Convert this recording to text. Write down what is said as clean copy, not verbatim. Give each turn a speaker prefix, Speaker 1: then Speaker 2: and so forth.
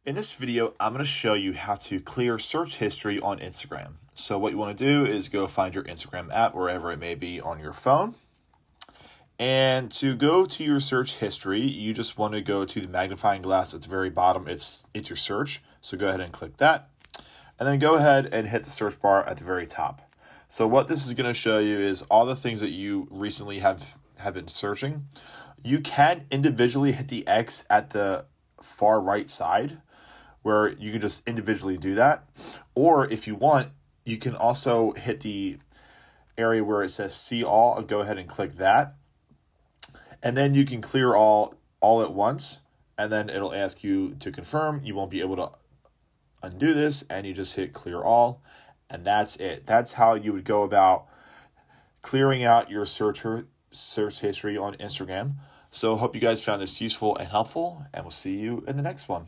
Speaker 1: In this video, I'm going to show you how to clear search history on Instagram. So what you want to do is go find your Instagram app, wherever it may be on your phone. And to go to your search history, you just want to go to the magnifying glass at the very bottom. It's your search. So go ahead and click that. And then go ahead and hit the search bar at the very top. So what this is going to show you is all the things that you recently have been searching. You can individually hit the X at the far right side, where you can just individually do that. Or if you want, you can also hit the area where it says see all and go ahead and click that. And then you can clear all at once, and then it'll ask you to confirm. You won't be able to undo this, and you just hit clear all, and that's it. That's how you would go about clearing out your search history on Instagram. So hope you guys found this useful and helpful, and we'll see you in the next one.